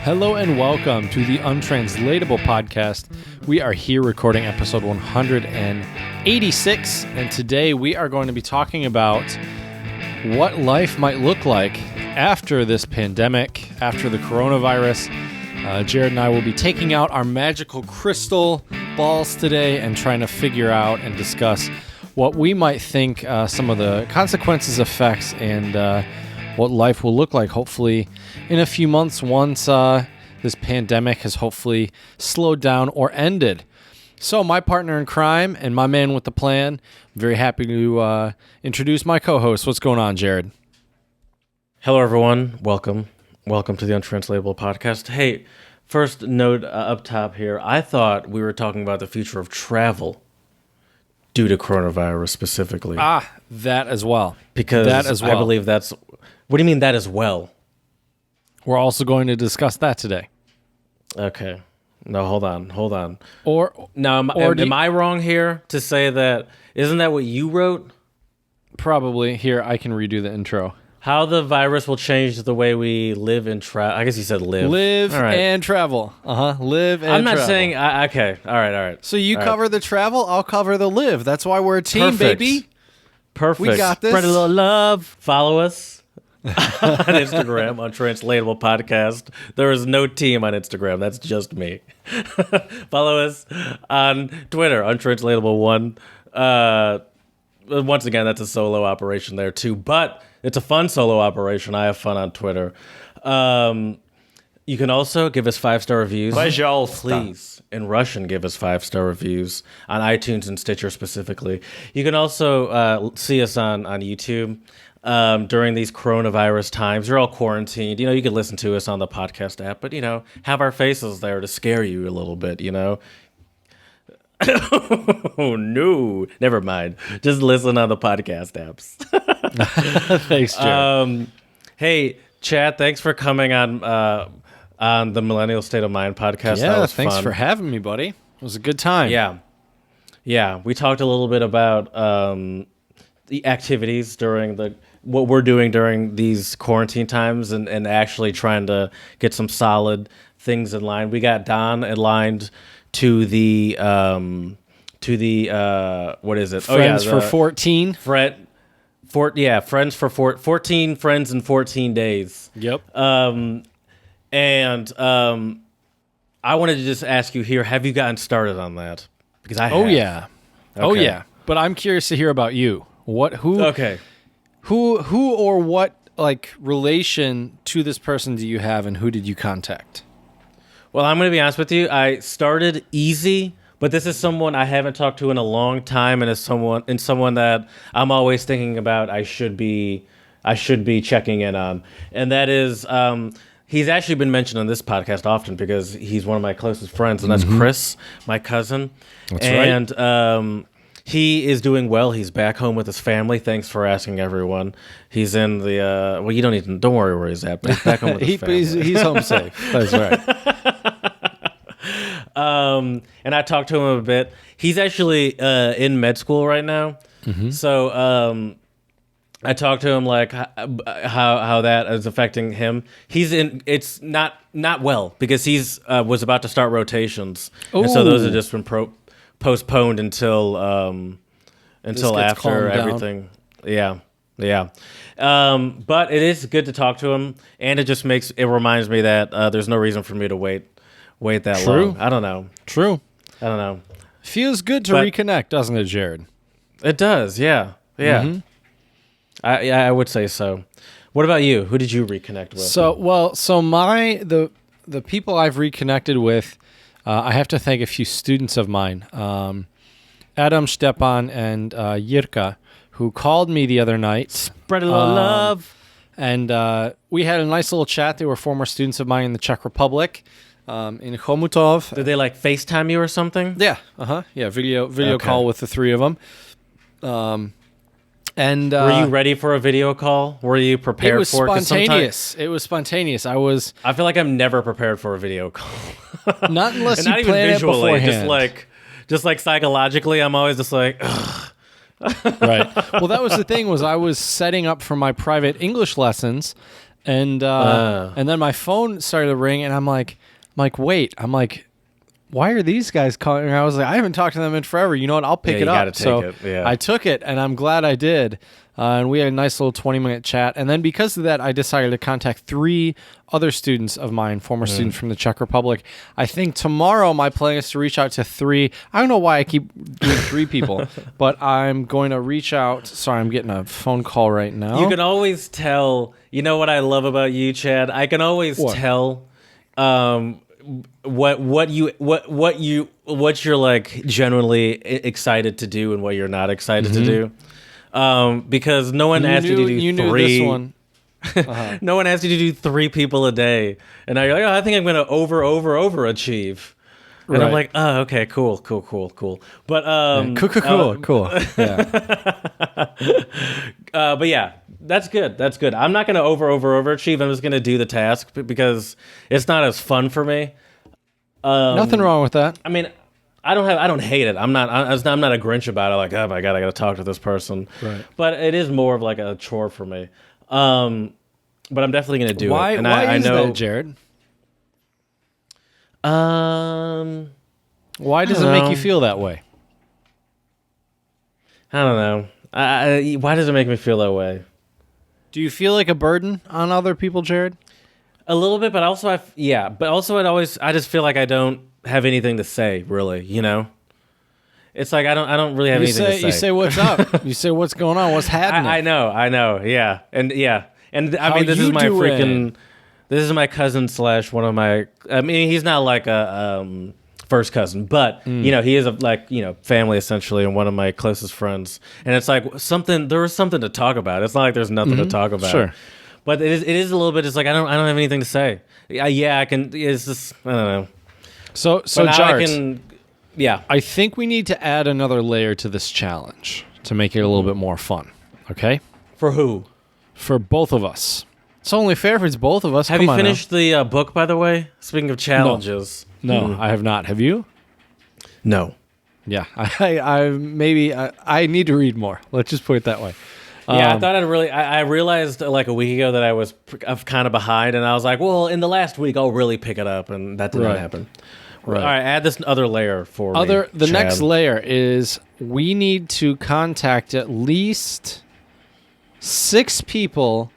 Hello and welcome to the Untranslatable podcast. We are here recording episode 186, and today we are going to be talking about what life might look like after this pandemic, after the coronavirus. Jared and I will be taking out our magical crystal balls today and trying to figure out and discuss what we might think some of the consequences, effects, and what life will look like, hopefully, in a few months once this pandemic has hopefully slowed down or ended. So my partner in crime and my man with the plan, I'm very happy to introduce my co-host. What's going on, Jared? Hello, everyone. Welcome to the Untranslatable podcast. Hey, first note up top here. I thought we were talking about the future of travel due to coronavirus specifically. That as well. Because that as well. I believe that's... What do you mean that as well? We're also going to discuss that today. Okay. No, hold on. Am I wrong here to say that? Isn't that what you wrote? Probably. Here, I can redo the intro. How the virus will change the way we live and travel. I guess you said live. Live and travel. Live and travel. I'm not saying... okay. All right. So you cover the travel, I'll cover the live. That's why we're a team, baby. Perfect. We got this. Spread a little love. Follow us on Instagram, Untranslatable Podcast. There is no team on Instagram. That's just me. Follow us on Twitter, Untranslatable1. Once again, that's a solo operation there too, but it's a fun solo operation. I have fun on Twitter. You can also give us 5-star reviews. Please. In Russian, give us 5-star reviews on iTunes and Stitcher specifically. You can also see us on YouTube during these coronavirus times. You're all quarantined. You can listen to us on the podcast app, but, have our faces there to scare you a little bit, Oh, no. Never mind. Just listen on the podcast apps. Thanks, Jared. Hey, Chad, thanks for coming on the Millennial State of Mind podcast. Yeah, that was thanks fun. for having me, buddy. It was a good time. Yeah. We talked a little bit about the activities during what we're doing during these quarantine times and actually trying to get some solid things in line. We got Don aligned to the what is it? Friends for 14. Friends for 14 friends in 14 days. Yep. And I wanted to just ask you here, have you gotten started on that? Because I have. Oh yeah. Okay. Oh yeah. But I'm curious to hear about you. Who or what relation to this person do you have, and who did you contact? Well, I'm going to be honest with you. I started easy, but this is someone I haven't talked to in a long time, and is someone that I'm always thinking about. I should be checking in on, and that is he's actually been mentioned on this podcast often because he's one of my closest friends, and that's Chris, my cousin. That's right. And he is doing well. He's back home with his family. Thanks for asking, everyone. He's in the well, you don't worry where he's at, but he's back home with his family. He's home safe. That's right. And I talked to him a bit. He's actually in med school right now. Mm-hmm. So I talked to him how that is affecting him. It's not well because he's was about to start rotations. And so those have just been postponed until after everything. Down. Yeah. But it is good to talk to him, and it reminds me that there's no reason for me to wait that long. I don't know. True. I don't know. Feels good to reconnect, doesn't it, Jared? It does. Yeah. Mm-hmm. I would say so. What about you? Who did you reconnect with? So the people I've reconnected with, I have to thank a few students of mine, Adam, Stepan, and Yirka, who called me the other night. Spread a little love. And we had a nice little chat. They were former students of mine in the Czech Republic, in Chomutov. Did they FaceTime you or something? Yeah. Yeah, video call with the three of them. And were you ready for a video call? Were you prepared for it? It was spontaneous. I feel like I'm never prepared for a video call. Not unless and you not plan even visually, it beforehand. Just psychologically, I'm always just like, ugh. Right. Well, that was the thing, was I was setting up for my private English lessons, And then my phone started to ring, and I'm like, wait. I'm like, why are these guys calling? And I was like, I haven't talked to them in forever. You know what? I'll pick it up. So I took it, and I'm glad I did. And we had a nice little 20-minute chat. And then because of that, I decided to contact 3 other students of mine, former students from the Czech Republic. I think tomorrow my plan is to reach out to 3. I don't know why I keep doing 3 people, but I'm going to reach out. Sorry, I'm getting a phone call right now. You can always tell. You know what I love about you, Chad? I can always tell what you're like genuinely excited to do and what you're not excited to do. Because no one asked you to do 3. Knew this one. No one asked you to do 3 people a day, and now you're like, oh, I think I'm going to overachieve. And I'm like, oh, okay, cool. But cool. Yeah. But yeah, that's good. I'm not going to overachieve. I'm just going to do the task because it's not as fun for me. Nothing wrong with that. I mean, I don't hate it. I'm not a Grinch about it. Like, oh my god, I got to talk to this person. Right. But it is more of like a chore for me. But I'm definitely going to do it. And why I is know that, Jared? Why does it make you feel that way? I don't know. Why does it make me feel that way? Do you feel like a burden on other people, Jared? A little bit, but also I just feel like I don't have anything to say, really, you know? It's like I don't really have anything to say. You say what's up. You say what's going on, what's happening. I know, yeah. And I mean, this is my cousin / one of my, I mean, he's not like a first cousin, but you know, he is family essentially, and one of my closest friends. And it's like there was something to talk about. It's not like there's nothing to talk about. Sure. But it is a little bit. It's like I don't have anything to say. Yeah, I can. It's just I don't know. So Jart, yeah. I think we need to add another layer to this challenge to make it a little bit more fun. Okay. For who? For both of us. It's only fair if it's both of us. Have you finished the book, by the way? Speaking of challenges, no, I have not. Have you? No. Yeah, I need to read more. Let's just put it that way. Yeah, I thought I realized like a week ago that I was kind of behind, and I was like, well, in the last week I'll really pick it up, and that did not happen. Right. All right, add this other layer for me. The next layer is we need to contact at least 6 people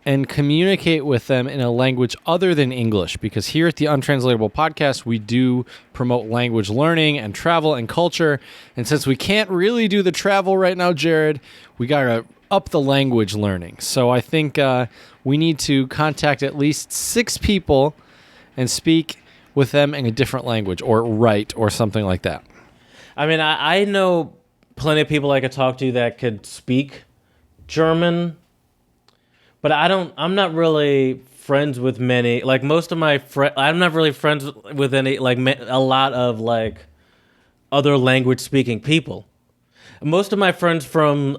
and communicate with them in a language other than English, because here at the Untranslatable Podcast, we do promote language learning and travel and culture. And since we can't really do the travel right now, Jared, we got to up the language learning. So I think we need to contact at least 6 people and speak with them in a different language or write or something like that. I mean, I know plenty of people I could talk to that could speak German, but I'm not really friends with many. Like most of my I'm not really friends with any a lot of like other language speaking people. Most of my friends from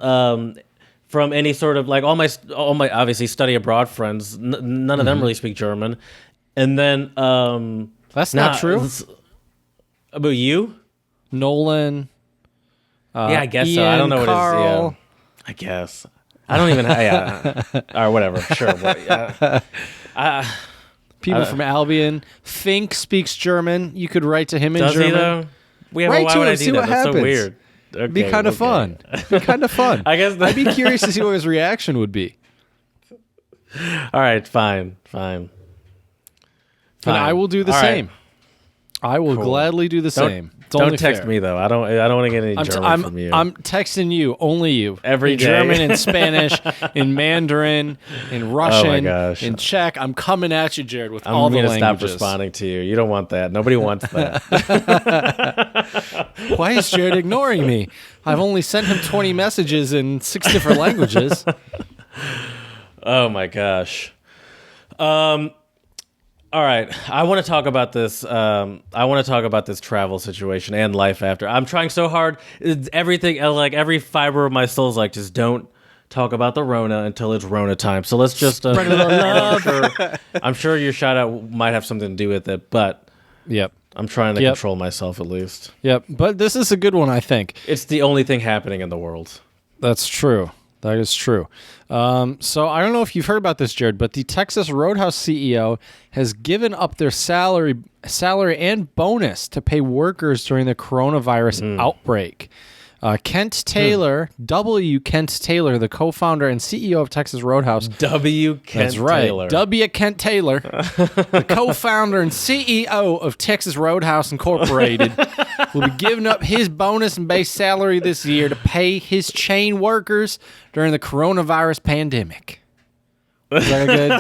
any sort of like all my obviously study abroad friends, none of them really speak German. And then that's not true. About you, Nolan. Yeah, I guess Ian, so. I don't know Carl. what it is. Yeah, I guess. I don't even. Or whatever. Sure. People from Albion. Fink speaks German. You could write to him in Does German. He though? Write why to would him. I do See that? what That's happens. so weird. Okay, Be kind of fun. Be kind of fun. I guess I'd be curious to see what his reaction would be. All right. Fine. And I will do the same. Right. I will gladly do the same. Don't text me though. I don't want to get any German from you. I'm texting you, only you. Every day. German and Spanish, in Mandarin, in Russian, oh my gosh. in Czech. I'm coming at you, Jared, with all the languages. I'm going to stop responding to you. You don't want that. Nobody wants that. Why is Jared ignoring me? I've only sent him 20 messages in 6 different languages. Oh my gosh. All right, I want to talk about this. I want to talk about this travel situation and life after. I'm trying so hard. Everything, like every fiber of my soul is like, just don't talk about the Rona until it's Rona time. So let's just. I'm sure your shout out might have something to do with it, but yep, I'm trying to control myself at least. Yep, but this is a good one, I think. It's the only thing happening in the world. That's true. That is true. So I don't know if you've heard about this, Jared, but the Texas Roadhouse CEO has given up their salary and bonus to pay workers during the coronavirus outbreak. Kent Taylor, W. Kent Taylor, the co-founder and CEO of Texas Roadhouse. W. Kent That's right. Taylor. W. Kent Taylor, the co-founder and CEO of Texas Roadhouse Incorporated, will be giving up his bonus and base salary this year to pay his chain workers during the coronavirus pandemic. Is that good?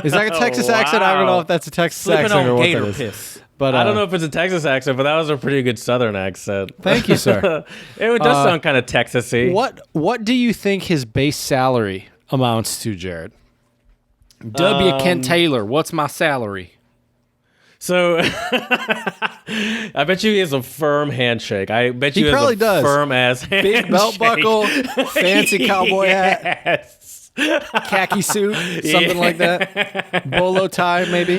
Is that a Texas accent? I don't know if that's a Texas accent or what that is. Piss. But I don't know if it's a Texas accent, but that was a pretty good Southern accent. Thank you, sir. It does sound kind of Texas-y. What do you think his base salary amounts to, Jared? W. Kent Taylor, what's my salary? So, I bet you he has a firm handshake. I bet you He probably does. Firm-ass handshake. Big belt buckle, fancy cowboy hat. Yes. Khaki suit, something like that. Bolo tie, maybe.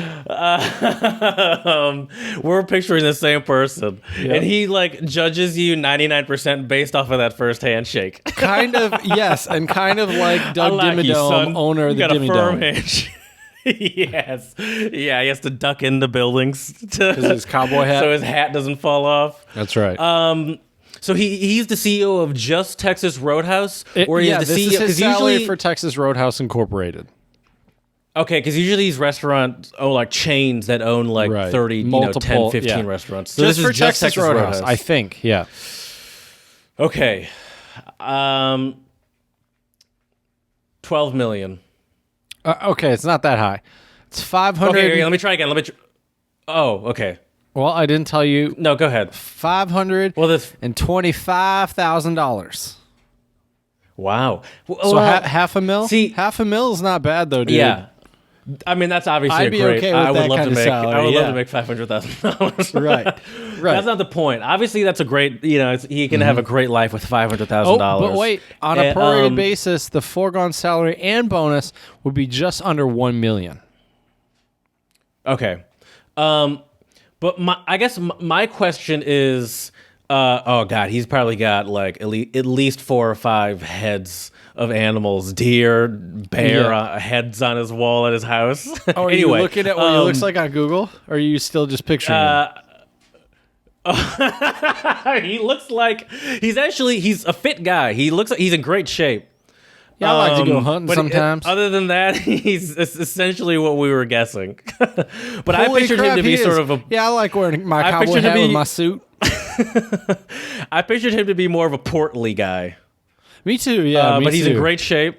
We're picturing the same person, Yep. and he like judges you 99% based off of that first handshake. Kind of, yes, and kind of like Doug I like you, son. Dimmadome, owner of You the got a firm Dimmadome. handshake. Yes, yeah, he has to duck into buildings Because his cowboy hat. so his hat doesn't fall off. That's right. So he's the CEO of just Texas Roadhouse, or yeah, he's the this CEO is his salary usually for Texas Roadhouse Incorporated. okay, because usually these restaurants own like chains that own like Right. 30, Multiple, 10, 15 yeah. restaurants. So Just this for is just Texas Roadhouse, I think. Yeah. Okay. 12 million. Okay, it's not that high. It's 500. Okay, let me try again. Oh, okay. Well, I didn't tell you. No, go ahead. $525,000. Wow. So half a mil? See, half a mil is not bad, though, dude. yeah. I mean, that's obviously I'd a be great. okay with I would that love kind to of make. salary, I would love yeah. to make $500,000. Right. Right. That's not the point. Obviously, that's a great. He can have a great life with $500,000. Oh, but wait. On a prorated basis, the foregone salary and bonus would be just under $1 million. Okay. But I guess my question is, oh God, he's probably got like at least 4 or 5 heads of animals, deer, bear, heads on his wall at his house. Oh, are anyway, you looking at what he looks like on Google? Or are you still just picturing him? He looks like he's a fit guy. He looks like he's in great shape. Yeah, I like to go hunting but sometimes. Other than that, he's essentially what we were guessing. But I Holy pictured crap, him to be he sort is. of a. Yeah, I like wearing my I cowboy pictured him hat to with be- my suit. I pictured him to be more of a portly guy. Me too, yeah. But he's in great shape.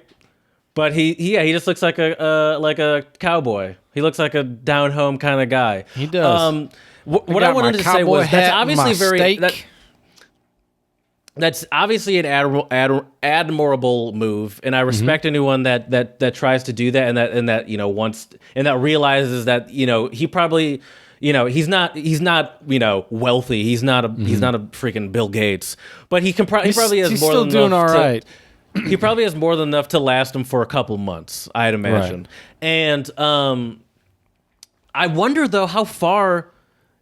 But he just looks like a cowboy. He looks like a down home kind of guy. He does. What I wanted to say was that's obviously that's obviously an admirable move, and I respect anyone that tries to do that and that wants and that realizes that he probably he's not wealthy. He's not a freaking Bill Gates, but he probably has he's more still than doing enough all right. He probably has more than enough to last him for a couple months, I'd imagine. Right. And I wonder though how far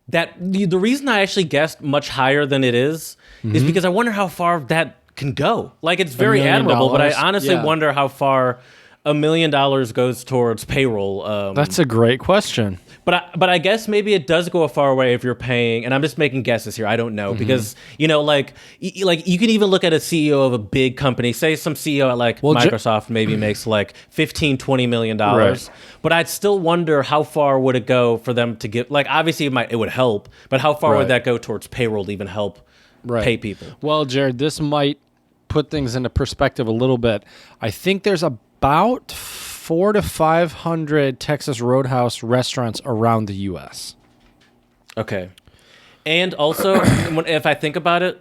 that the reason I actually guessed much higher than it is because I wonder how far that can go. Like it's very admirable, but I honestly wonder how far $1 million goes towards payroll. That's a great question. But I guess maybe it does go a far way if you're paying, and I'm just making guesses here. I don't know because like you can even look at a CEO of a big company, say some CEO at Microsoft maybe makes like $15-20 million. Right. But I'd still wonder how far would it go for them to give. Like obviously it would help, but how far would that go towards payroll to even help pay people? Well, Jared, this might put things into perspective a little bit. I think there's about 400 to 500 Texas Roadhouse restaurants around the U.S. Okay, and also if I think about it,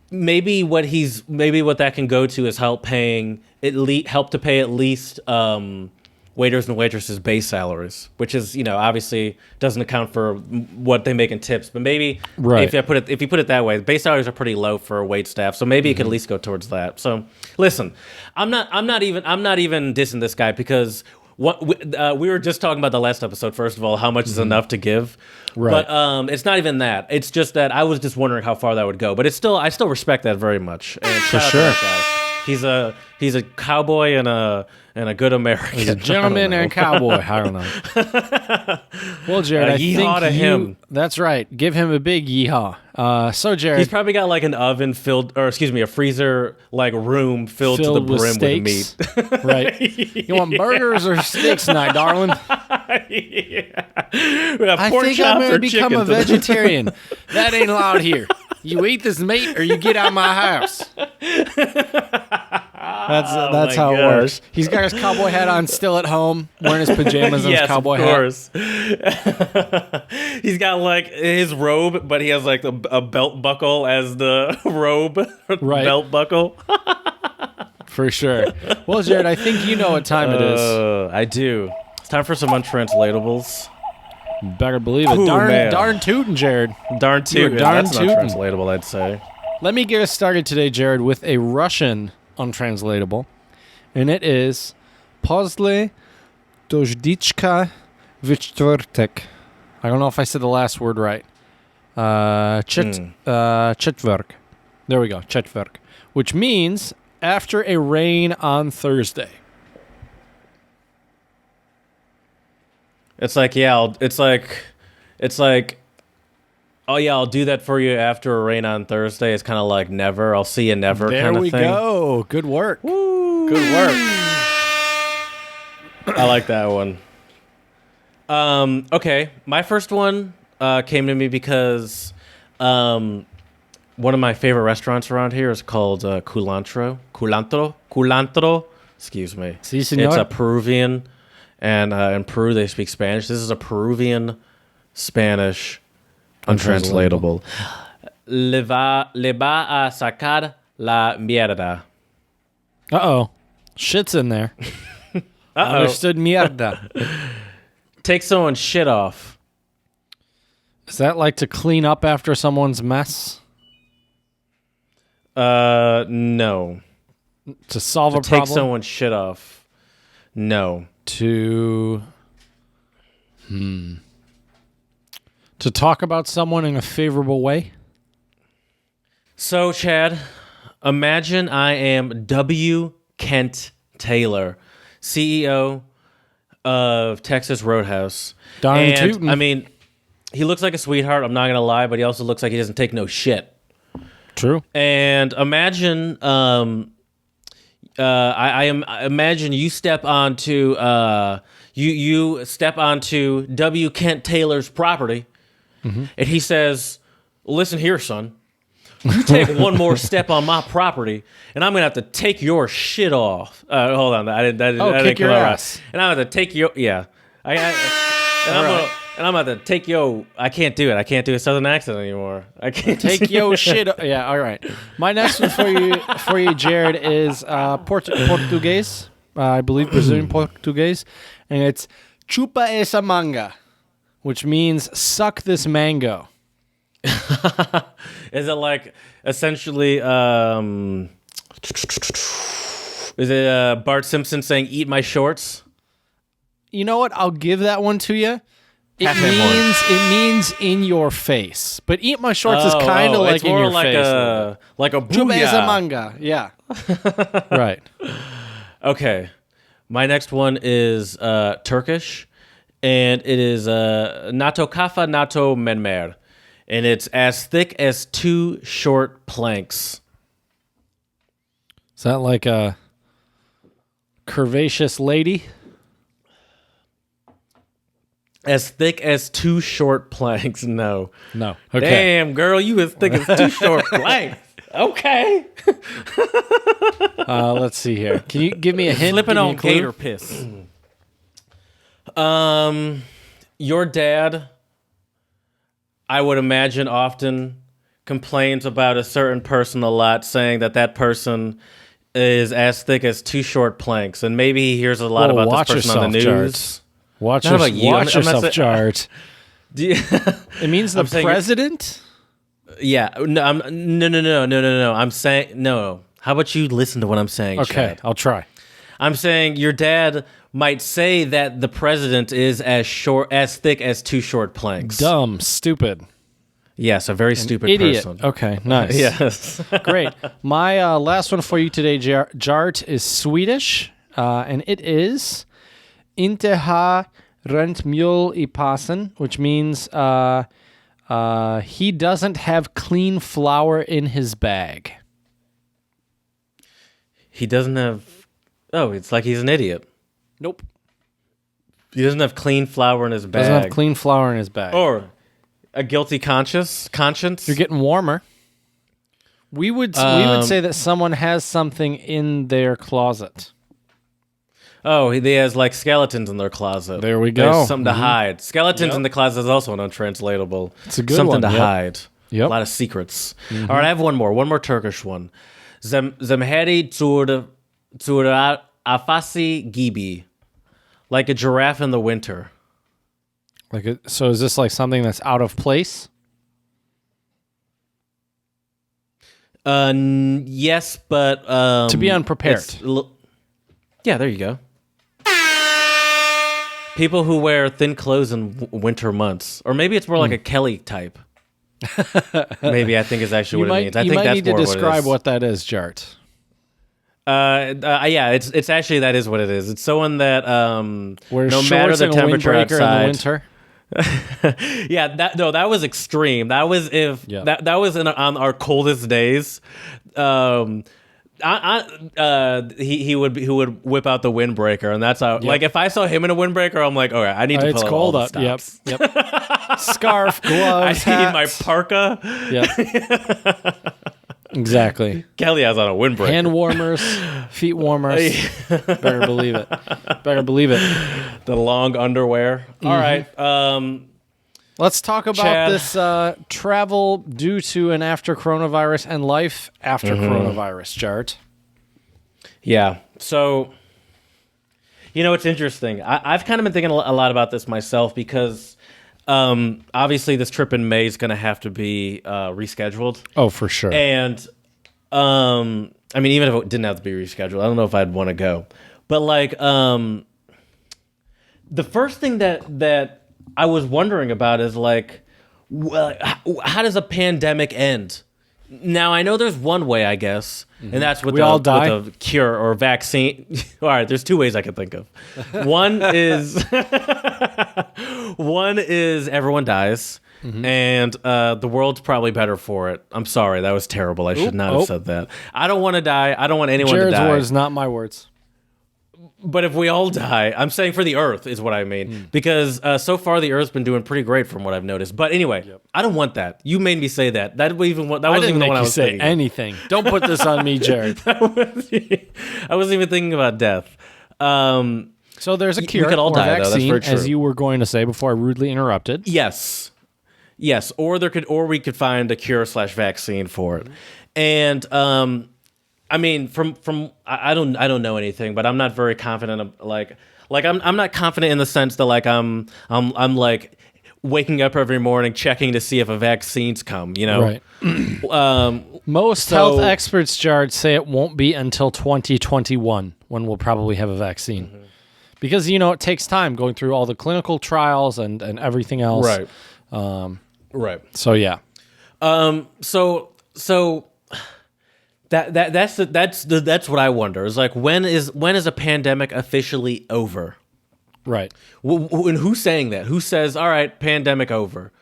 maybe what that can go to is help to pay at least waiters and waitresses base salaries, which is obviously doesn't account for what they make in tips, but maybe if you put it that way, base salaries are pretty low for wait staff, so maybe it could at least go towards that. So listen, I'm not even dissing this guy because we were just talking about the last episode. First of all, how much is enough to give, but it's not even that. It's just that I was just wondering how far that would go, but I still respect that very much. And for sure. He's a cowboy and a good American. He's a gentleman and a cowboy. I don't know. Well, Jared, I think yeehaw to him. That's right. Give him a big yeehaw. So, Jared, He's probably got like an oven a freezer like room filled to the brim with steaks. meat. Right. You want burgers or steaks tonight, darling? Yeah. I think I'm going to become a vegetarian. That ain't allowed here. You eat this meat or you get out of my house. That's how it works. He's got his cowboy hat on still at home, wearing his pajamas and his cowboy hat. Of course. He's got like his robe, but he has like a belt buckle as the robe belt buckle. For sure. Well, Jared, I think you know what time it is. I do. It's time for some untranslatables. Better believe it. Ooh, darn tootin', Jared. Darn tootin'. Darn That's tootin'. untranslatable, I'd say. Let me get us started today, Jared, with a Russian untranslatable. And it is Pozle Dozhdichka Vchtvrtek. I don't know if I said the last word right. Chetverk. There we go. Chetverk. Which means after a rain on Thursday. It's like, oh yeah, I'll do that for you after a rain on Thursday. It's kind of like never. I'll see you never kind of thing. There we go. Good work. Woo. Good work. I like that one. Okay, my first one came to me because one of my favorite restaurants around here is called Culantro. Excuse me. Si, senor. It's a Peruvian, and in Peru they speak Spanish. This is a Peruvian Spanish untranslatable. Le va a sacar la mierda. Uh-oh. Shit's in there. Understood mierda. Take someone's shit off. Is that like to clean up after someone's mess? No. To solve a Take problem? someone's shit off. No. To talk about someone in a favorable way? So, Chad, imagine I am W. Kent Taylor, CEO of Texas Roadhouse. Darn tootin'. I mean, he looks like a sweetheart, I'm not going to lie, but he also looks like he doesn't take no shit. True. And imagine imagine you step onto you step onto W. Kent Taylor's property, and he says, "Listen here, son. You take one more step on my property, and I'm gonna have to take your shit off." Hold on, I didn't kick your come out ass. right. And I'm gonna take your I'm about to take yo. I can't do it. I can't do a southern accent anymore. I can't Take yo shit. Yeah, all right. My next one for you, Jared, is Portuguese. I believe Brazilian Portuguese, and it's chupa esa manga, which means suck this mango. Is it like essentially? Is it Bart Simpson saying "Eat my shorts"? You know what? I'll give that one to you. It means in your face, but eat my shorts is kind of like in your face. Like a Chupa booyah. esa manga. Yeah. Right. Okay. My next one is Turkish, and it is nato kafa nato menmer, and it's as thick as two short planks. Is that like a curvaceous lady? As thick as two short planks. No. No. Okay. Damn, girl, you as thick as two short planks. Okay. Let's see here. Can you give me a hint? Slipping Give me on a clue? gator piss. Your dad, I would imagine, often complains about a certain person a lot, saying that person is as thick as two short planks, and maybe he hears a lot about this person on the news. Jared. Watch Not about you. watch I'm not yourself, Jared. It means the president? Yeah. No. No. I'm saying no. How about you listen to what I'm saying? Okay, Chad? I'll try. I'm saying your dad might say that the president is as thick as two short planks. Dumb, stupid. Yes, a very stupid Idiot. person. Okay, nice. Yes. Great. My last one for you today, Jart, is Swedish, and it is Inte ha rent mjöl I påsen, which means he doesn't have clean flour in his bag. He doesn't have... Oh, it's like he's an idiot. Nope. He doesn't have clean flour in his bag. Doesn't have clean flour in his bag. Or a guilty conscience. You're getting warmer. We would say that someone has something in their closet. Oh, he has like skeletons in their closet. There we go. There's something to hide. Skeletons in the closet is also an untranslatable. It's a good something one. to hide. Yep. A lot of secrets. All right, I have one more Turkish one. Zemheri zur afasi gibi, like a giraffe in the winter. So is this like something that's out of place? Yes, but to be unprepared. Yeah, there you go. People who wear thin clothes in winter months, or maybe it's more like a Kelly type. Maybe I think is actually what it means. I think that's more what it is. You might need to describe what that is, Jart. Yeah, it's actually that is what it is. It's someone that wears no shorts matter the and temperature a windbreaker outside. in the winter. Yeah, that was extreme. That was that was on our coldest days. He would whip out the windbreaker, and that's how. Yep. Like if I saw him in a windbreaker, I'm like, all right, I need to. It's pull cold all up. Yep. Scarf, gloves, I need my parka. Yep. Exactly. Kelly has on a windbreaker. Hand warmers, feet warmers. Better believe it. Better believe it. The long underwear. All right. Let's talk about Chad. this travel due to and after coronavirus and life after coronavirus, Jart. Yeah. So, it's interesting. I've kind of been thinking a lot about this myself because obviously this trip in May is going to have to be rescheduled. Oh, for sure. And, even if it didn't have to be rescheduled, I don't know if I'd want to go. But, the first thing that I was wondering about is how does a pandemic end? Now I know there's one way, I guess, and that's with with a cure or vaccine. All right, there's two ways I can think of. One is everyone dies, and the world's probably better for it. I'm sorry, that was terrible. I should not have said that. I don't want to die. I don't want anyone to die. Jared's words, not my words. But if we all die, I'm saying for the Earth is what I mean. Because so far the Earth's been doing pretty great from what I've noticed. But anyway, I don't want that. You made me say that. That wasn't even the one I was thinking. Anything. Don't put this on me, Jared. I wasn't even thinking about death. So there's a cure could all or die, vaccine, though. That's very true. as you were going to say before I rudely interrupted. Yes. Or we could find a cure / vaccine for it. And from I don't know anything, but I'm not very confident of I'm not confident in the sense that I'm waking up every morning checking to see if a vaccine's come, Right. Most health experts, Jared, say it won't be until 2021 when we'll probably have a vaccine. Because it takes time going through all the clinical trials and everything else. Right. Right. So yeah. So That's what I wonder. Is when is a pandemic officially over? Right. And who's saying that? Who says, all right, pandemic over?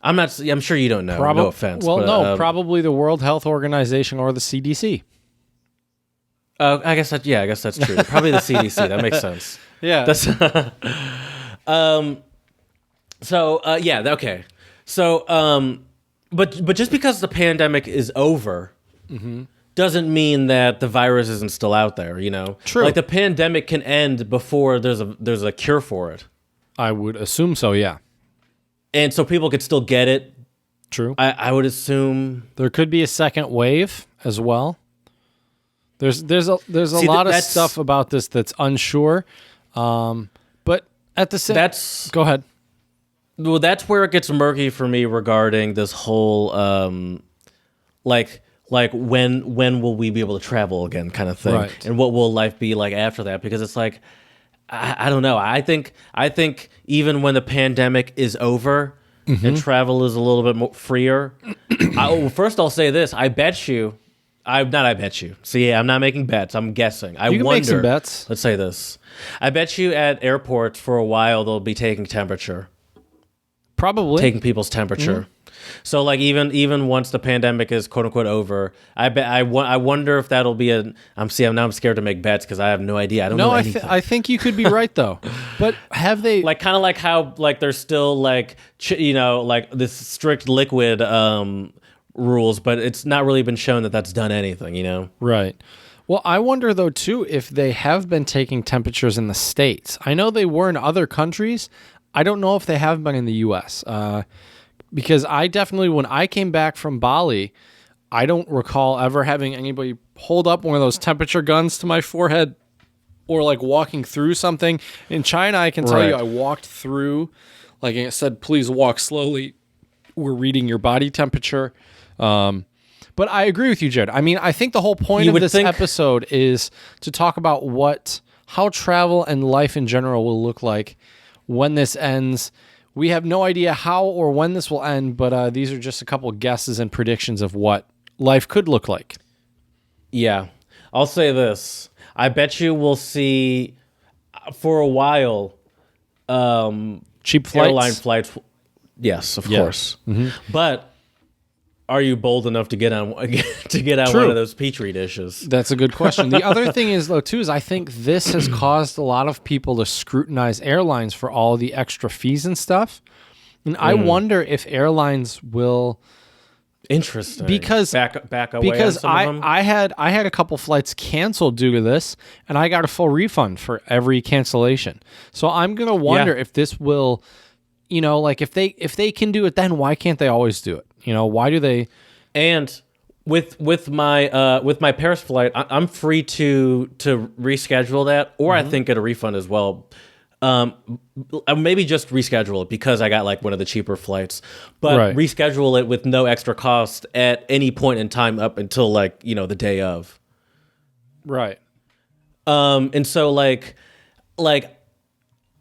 I'm sure you don't know. No offense. Well, but, no, probably the World Health Organization or the CDC. I guess that's true. Probably the CDC. That makes sense. Yeah. That's okay. So but just because the pandemic is over doesn't mean that the virus isn't still out there, True. Like the pandemic can end before there's a cure for it. I would assume so, yeah. And so people could still get it. True. I would assume there could be a second wave as well. There's a lot of stuff about this that's unsure. But at the same go ahead. Well, that's where it gets murky for me regarding this whole when will we be able to travel again kind of thing, right. And what will life be like after that? Because it's I don't know. I think even when the pandemic is over, and travel is a little bit more freer. First, I'll say this: I bet you. I'm not making bets. I'm guessing. You can make some bets. Let's say this: I bet you at airports for a while they'll be taking temperature. Probably taking people's temperature. So like even once the pandemic is quote unquote over, I wonder if that'll be I'm scared to make bets because I have no idea. I don't know anything. I think you could be right though. But have they like kind of like how like there's still like like this strict liquid rules, but it's not really been shown that that's done anything. Right. Well, I wonder though too if they have been taking temperatures in the States. I know they were in other countries. I don't know if they have been in the U.S. Because I definitely, when I came back from Bali, I don't recall ever having anybody hold up one of those temperature guns to my forehead or like walking through something. In China, I can tell you I walked through, like it said, please walk slowly. We're reading your body temperature. But I agree with you, Jared. I mean, I think the whole point of this episode is to talk about how travel and life in general will look like when this ends. We have no idea how or when this will end, but these are just a couple of guesses and predictions of what life could look like. Yeah. I'll say this. I bet you we'll see, for a while, cheap flights? Airline flights. Yes, of course. Mm-hmm. But are you bold enough to get on one of those Petri dishes? That's a good question. The other thing is, though, too, is I think this has caused a lot of people to scrutinize airlines for all the extra fees and stuff. And I wonder if airlines will. Interesting. Because back away because on some of them? I had a couple flights canceled due to this, and I got a full refund for every cancellation. So I'm gonna wonder if this will, like if they can do it, then why can't they always do it? Why do they? And with my Paris flight, I'm free to reschedule that, or I think get a refund as well. Maybe just reschedule it because I got like one of the cheaper flights, but reschedule it with no extra cost at any point in time up until like the day of. Right. And so like.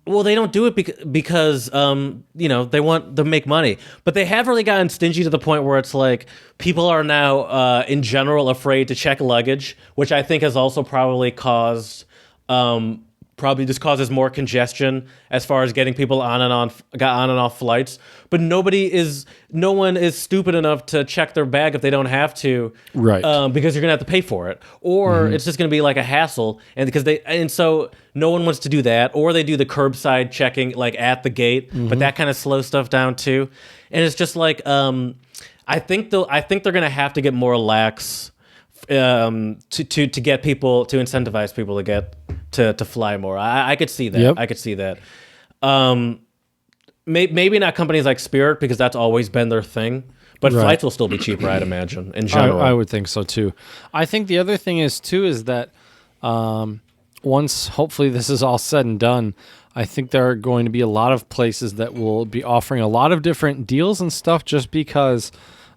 Well, they don't do it because they want to make money. But they have really gotten stingy to the point where it's like people are now, in general, afraid to check luggage, which I think has also probably caused, just causes more congestion as far as getting people on and off flights. But no one is stupid enough to check their bag if they don't have to, right? Because you're gonna have to pay for it, or it's just gonna be like a hassle, and so no one wants to do that, or they do the curbside checking like at the gate, but that kind of slows stuff down too, and it's just like I think they're gonna have to get more lax to get people to incentivize people to get to fly more. I could see that. Yep. I could see that. Maybe not companies like Spirit because that's always been their thing, but flights will still be cheaper, I'd imagine, in general. I would think so too. I think the other thing is that once hopefully this is all said and done, I think there are going to be a lot of places that will be offering a lot of different deals and stuff just because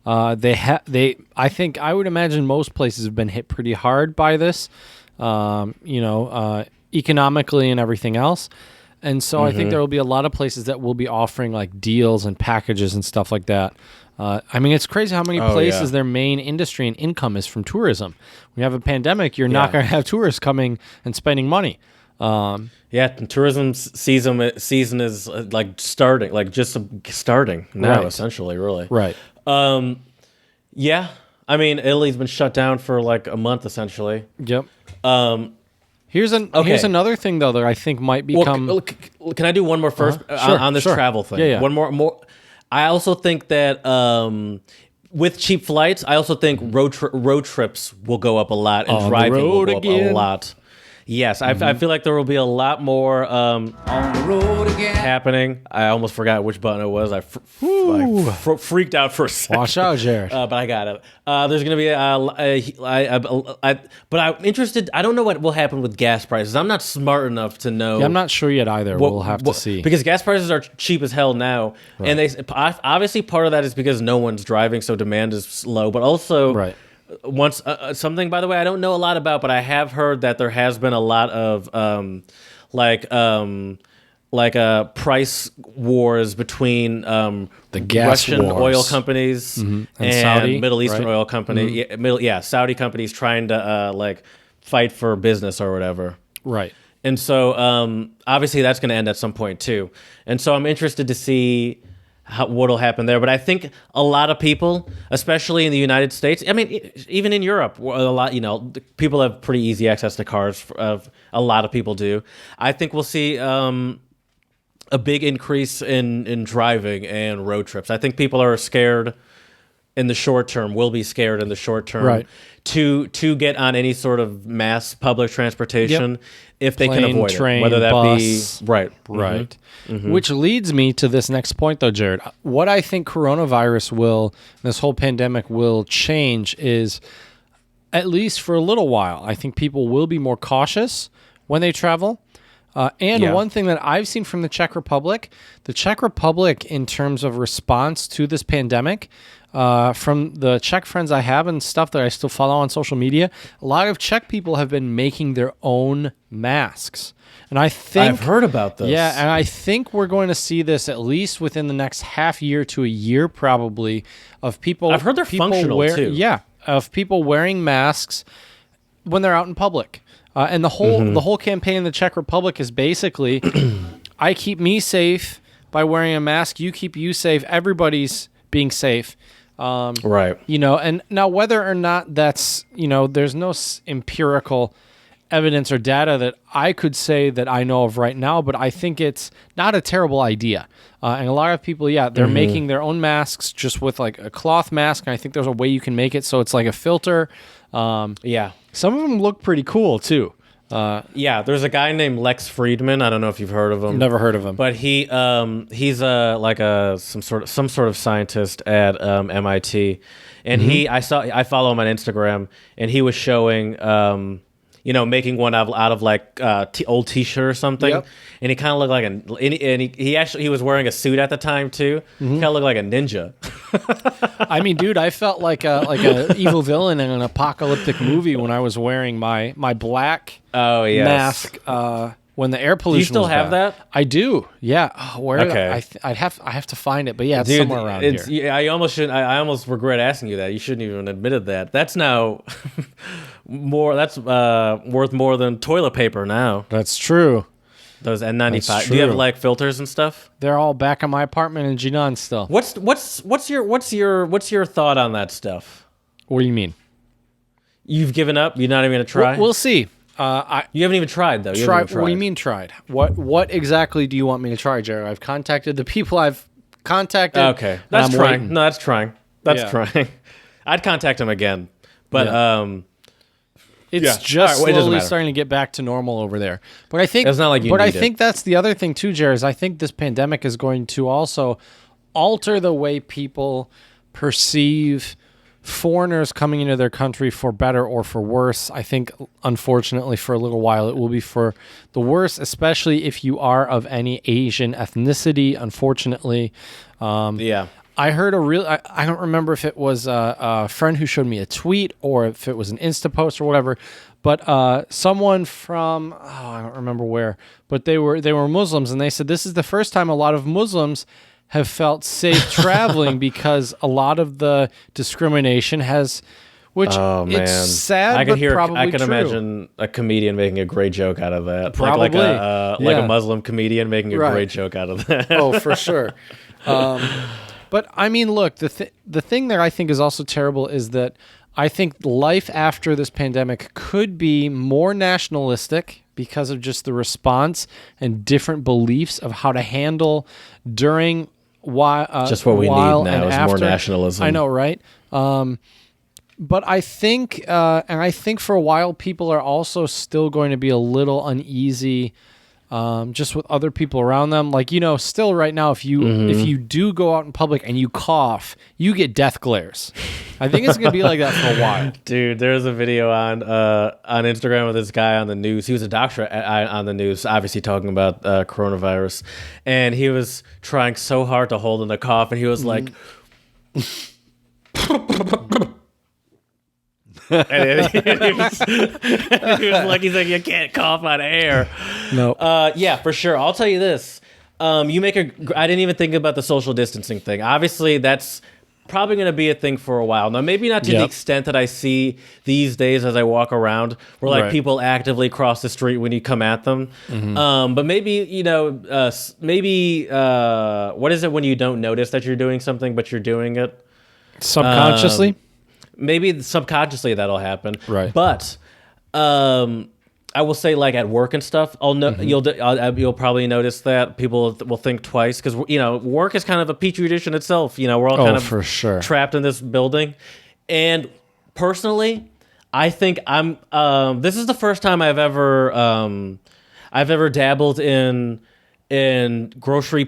I would imagine most places have been hit pretty hard by this, economically and everything else. And so I think there will be a lot of places that will be offering like deals and packages and stuff like that. I mean, it's crazy how many places their main industry and income is from tourism. When you have a pandemic, you're not going to have tourists coming and spending money. And tourism season is like starting, like just starting now, essentially, really. Right. Yeah. I mean, Italy's been shut down for like a month, essentially. Yep. Here's another thing though that I think might become. Well, can I do one more first on this travel thing? Yeah. One more. I also think that with cheap flights, I also think road trips will go up a lot, and driving will go up a lot. Yes, I feel like there will be a lot more on the road again happening. I almost forgot which button it was. I freaked out for a second. Watch out, Jared. But I got it. There's going to be but I'm interested. I don't know what will happen with gas prices. I'm not smart enough to know. Yeah, I'm not sure yet either. We'll have to see. Because gas prices are cheap as hell now, and obviously part of that is because no one's driving, so demand is low. But also, once something, by the way, I don't know a lot about, but I have heard that there has been a lot of price wars between The gas Russian wars. oil companies And and Saudi, Middle Eastern right? oil company, Saudi companies trying to fight for business or whatever. Right. And so obviously that's going to end at some point too. And so I'm interested to see what'll happen there. But I think a lot of people, especially in the United States, I mean, even in Europe, a lot, people have pretty easy access to cars. A lot of people do. I think we'll see a big increase in driving and road trips. I think people are scared in the short term, will be scared in the short term Right. to get on any sort of mass public transportation if they can Plane, avoid train, it. Whether that bus. be right. Right. Which leads me to this next point, though, Jared. What I think this whole pandemic will change is, at least for a little while, I think people will be more cautious when they travel. One thing that I've seen from the Czech Republic, in terms of response to this pandemic, from the Czech friends I have and stuff that I still follow on social media, a lot of Czech people have been making their own masks. And I think I've heard about this. Yeah, and I think we're going to see this at least within the next half year to a year, probably, of people. I've heard they're functional too. Yeah, of people wearing masks when they're out in public. And the whole campaign in the Czech Republic is basically, I keep me safe by wearing a mask. You keep you safe. Everybody's being safe. Right. And now whether or not that's, there's no empirical evidence or data that I could say that I know of right now, but I think it's not a terrible idea. And a lot of people, they're making their own masks just with like a cloth mask. And I think there's a way you can make it so it's like a filter. Some of them look pretty cool too. There's a guy named Lex Friedman. I don't know if you've heard of him. Never heard of him. But he's some sort of scientist at MIT, and I follow him on Instagram, and he was showing making one out of like old T-shirt or something, Yep. and he kind of looked like he was wearing a suit at the time too. He kind of looked like a ninja. I mean, dude, I felt like a evil villain in an apocalyptic movie when I was wearing my black mask when the air pollution. Do you still was have bad. that? I do. Yeah. Okay. I have to find it, but yeah, it's Dude, somewhere around here. Yeah, I almost regret asking you that. You shouldn't even admitted that. That's now more. That's worth more than toilet paper now. That's true. Those N95. That's Do you have true. like filters and stuff? They're all back in my apartment in Jinan still. What's your thought on that stuff? What do you mean? You've given up? You're not even gonna try? We'll see. You haven't even tried though. What do you mean tried? What exactly do you want me to try, Jared? I've contacted the people I've contacted. Okay, that's I'm trying. waiting. No, that's trying. That's Yeah. trying. I'd contact him again, but It's Yeah. just All right, well, it doesn't slowly matter. starting to get back to normal over there. But I think It's not like you But I need it. think that's the other thing too, Jared. Is I think this pandemic is going to also alter the way people perceive foreigners coming into their country, for better or for worse. I think, unfortunately, for a little while, it will be for the worse, especially if you are of any Asian ethnicity. Unfortunately, yeah. I heard I don't remember if it was a friend who showed me a tweet or if it was an Insta post or whatever, but someone from, I don't remember where, but they were Muslims, and they said this is the first time a lot of Muslims have felt safe traveling because a lot of the discrimination has, which it's sad, but probably I can true. imagine a comedian making a great joke out of that. Probably. Like Yeah. a Muslim comedian making a Right. great joke out of that. Oh, for sure. But I mean, look, the thing that I think is also terrible is that I think life after this pandemic could be more nationalistic because of just the response and different beliefs of how to handle during Just what we need while now and is after. more nationalism. I know, right? But I think, and I think for a while, people are also still going to be a little uneasy, just with other people around them. Like, still right now, if you do go out in public and you cough, you get death glares. I think it's going to be like that for a while. Dude, there's a video on Instagram of this guy on the news. He was a doctor on the news, obviously talking about coronavirus, and he was trying so hard to hold in the cough, and he was like, And he was like, he's like, you can't cough on air. No. Yeah, for sure. I'll tell you this. I didn't even think about the social distancing thing. Obviously, that's probably going to be a thing for a while. Now, maybe not to the extent that I see these days as I walk around, where like people actively cross the street when you come at them. But maybe, what is it when you don't notice that you're doing something, but you're doing it? Subconsciously? Maybe subconsciously that'll happen. Right. But I will say, like at work and stuff, you'll probably notice that people will think twice because work is kind of a petri dish in itself. We're all kind of for sure trapped in this building. And personally, I think I'm. This is the first time I've ever dabbled in grocery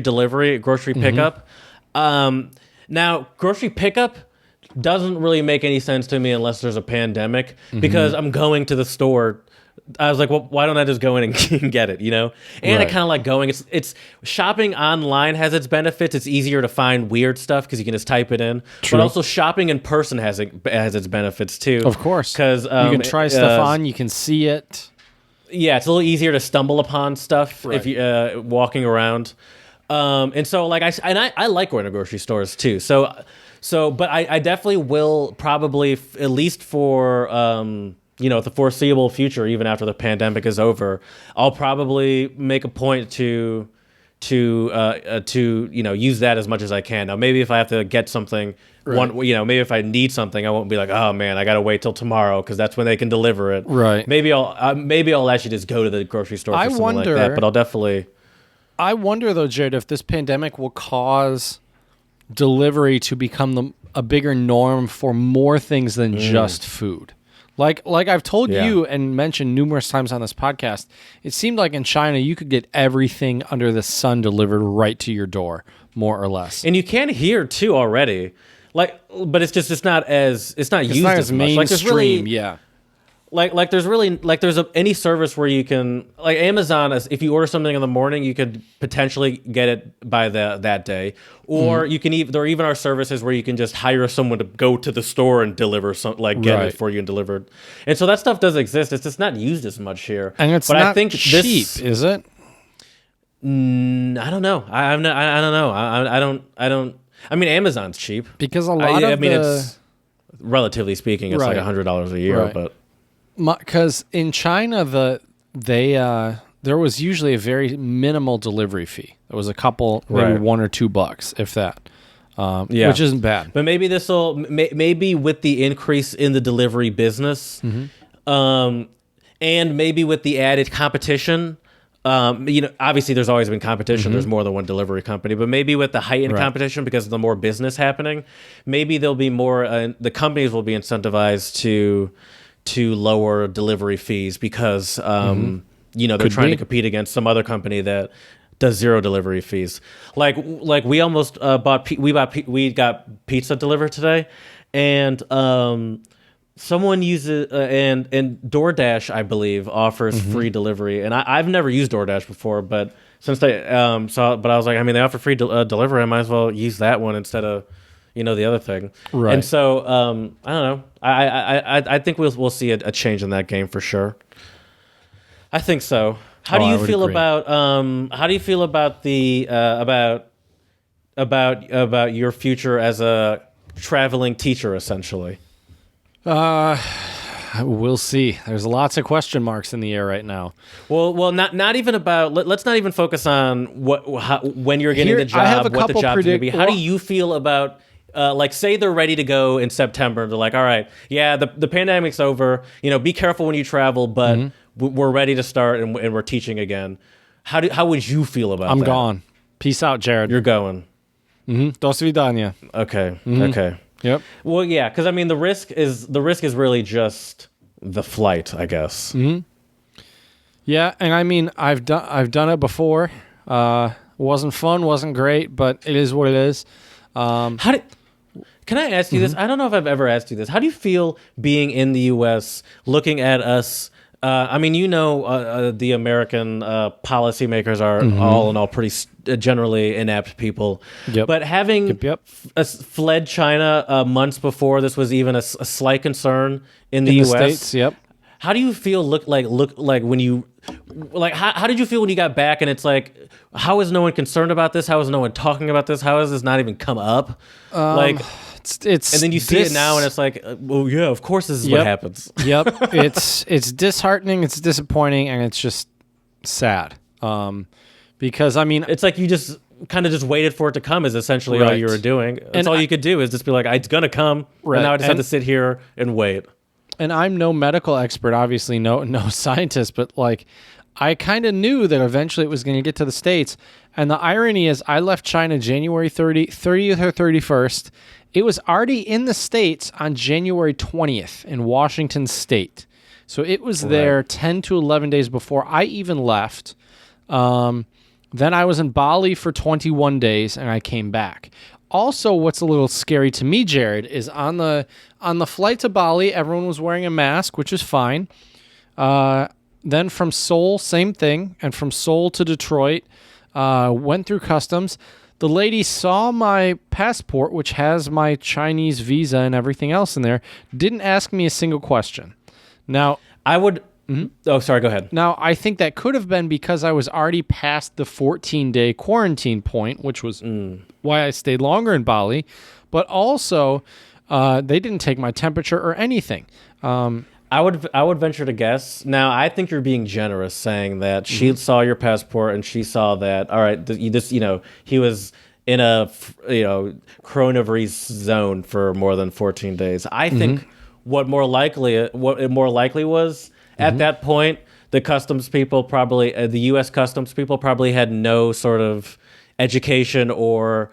delivery, grocery pickup. Now, grocery pickup doesn't really make any sense to me unless there's a pandemic because I'm going to the store. I was like, well, why don't I just go in and get it, And I kind of like going. It's shopping online has its benefits. It's easier to find weird stuff because you can just type it in. True. But also shopping in person has its benefits too. Of course. Because you can try stuff on. You can see it. Yeah, it's a little easier to stumble upon stuff if you walking around. And so like I like going to grocery stores too. So, but I definitely will probably, at least for, the foreseeable future, even after the pandemic is over, I'll probably make a point to use that as much as I can. Now, maybe if I have to get something, maybe if I need something, I won't be like, oh man, I got to wait till tomorrow because that's when they can deliver it. Right. Maybe I'll actually just go to the grocery store for something like that, but I'll definitely. I wonder though, Jared, if this pandemic will cause delivery to become a bigger norm for more things than just food. Like I've told you and mentioned numerous times on this podcast, it seemed like in China you could get everything under the sun delivered right to your door, more or less. And you can here too already. But it's not used not as much. Mainstream, Like there's really, yeah. Like there's really any service where you can, like Amazon, if you order something in the morning, you could potentially get it by that day, or you can there even are services where you can just hire someone to go to the store and deliver get it for you and deliver it. And so that stuff does exist. It's just not used as much here. And it's but not I think cheap, is it? I don't know. I don't know. I don't. I mean, Amazon's cheap Because a lot of it's relatively speaking, it's like $100 a year, but. Because in China, there was usually a very minimal delivery fee. There was a couple, maybe $1 or $2, if that. Which isn't bad. But maybe maybe with the increase in the delivery business, and maybe with the added competition. Obviously, there's always been competition. There's more than one delivery company, but maybe with the heightened competition, because of the more business happening, maybe there'll be more. The companies will be incentivized to lower delivery fees because they're trying to compete against some other company that does zero delivery fees. Like we almost we got pizza delivered today, and someone uses and DoorDash, I believe, offers free delivery, and I've never used DoorDash before, but since they but I was like, I mean, they offer free delivery, I might as well use that one instead of the other thing. Right. And so I don't know. I think we'll see a change in that game for sure. I think so. How do you feel about the about your future as a traveling teacher, essentially? We'll see. There's lots of question marks in the air right now. Well, not even about. Let's not even focus on when you're getting the job, I have a what the couple job's going to be. How do you feel about? Say they're ready to go in September. They're like, all right, yeah, the pandemic's over. Be careful when you travel, but we're ready to start and we're teaching again. How would you feel about that? I'm gone. Peace out, Jared. You're going. Do svidania. Okay. Okay. Yep. Well, yeah, because I mean, the risk is really just the flight, I guess. Yeah, and I mean, I've done it before. Wasn't fun, wasn't great, but it is what it is. Can I ask you this? I don't know if I've ever asked you this. How do you feel being in the U.S., looking at us I mean, the American policymakers are all in all pretty generally inept people. Yep. But having Yep. fled China months before this was even a slight concern in the In U.S. the States, yep. How do you feel? Look like when you how did you feel when you got back? And it's like, how is no one concerned about this? How is no one talking about this? How has this not even come up? It's and then you see it now, and it's like, well, yeah, of course this is what happens. Yep. It's disheartening, it's disappointing, and it's just sad. Because I mean, it's like you just kind of just waited for it to come is essentially all you were doing. That's all you could do is just be like, it's gonna come, and now I just have to sit here and wait. And I'm no medical expert, obviously, no scientist, but like, I kind of knew that eventually it was going to get to the States. And the irony is, I left China January 30th or 31st. It was already in the States on January 20th in Washington State. So it was there 10 to 11 days before I even left. Then I was in Bali for 21 days, and I came back. Also, what's a little scary to me, Jared, is on the flight to Bali, everyone was wearing a mask, which is fine. Then from Seoul, same thing. And from Seoul to Detroit, went through customs. The lady saw my passport, which has my Chinese visa and everything else in there, didn't ask me a single question. Now, I would... Oh, sorry, go ahead. Now, I think that could have been because I was already past the 14-day quarantine point, which was why I stayed longer in Bali. But also, they didn't take my temperature or anything. I would venture to guess. Now, I think you're being generous saying that she saw your passport and she saw that, all right, he was in a coronavirus zone for more than 14 days. I think what more likely was at that point, the customs people probably, the U.S. customs people probably had no sort of education or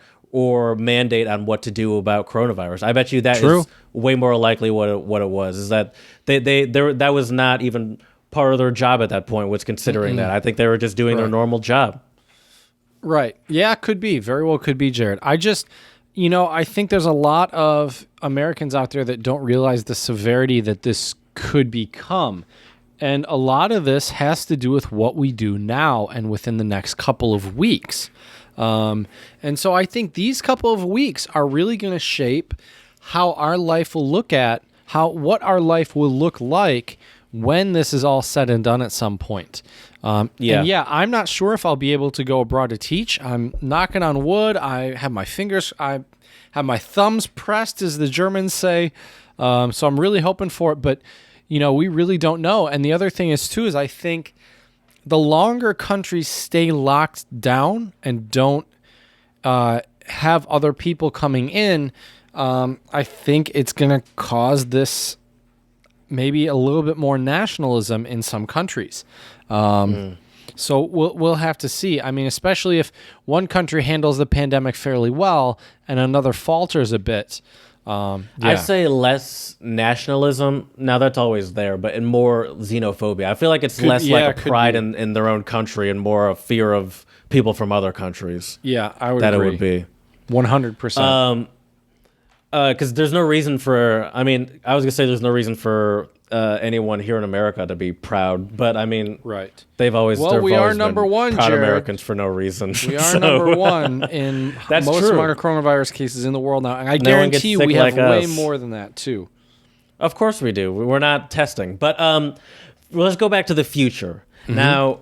mandate on what to do about coronavirus. I bet you that is way more likely what it was. Is that that was not even part of their job at that point, was considering that. I think they were just doing their normal job. Right. Yeah, could be. Very well could be, Jared. I just, I think there's a lot of Americans out there that don't realize the severity that this could become. And a lot of this has to do with what we do now and within the next couple of weeks. And so I think these couple of weeks are really going to shape how our life will what our life will look like when this is all said and done at some point. And I'm not sure if I'll be able to go abroad to teach. I'm knocking on wood. I have my thumbs pressed, as the Germans say. So I'm really hoping for it, but we really don't know. And the other thing is I think the longer countries stay locked down and don't have other people coming in, I think it's going to cause this maybe a little bit more nationalism in some countries. So we'll have to see. I mean, especially if one country handles the pandemic fairly well and another falters a bit. I'd say less nationalism. Now that's always there, but and more xenophobia. I feel like it's less like a pride in their own country and more a fear of people from other countries. Yeah, I would agree. It would be 100%. Because there's no reason for. I mean, I was gonna say there's no reason for anyone here in America to be proud, but I mean, they've always we are number one, proud Jared. Americans for no reason. We are number one in most amount of coronavirus cases in the world now, and I guarantee you we have way more than that too. Of course we do. We're not testing, but let's go back to the future now.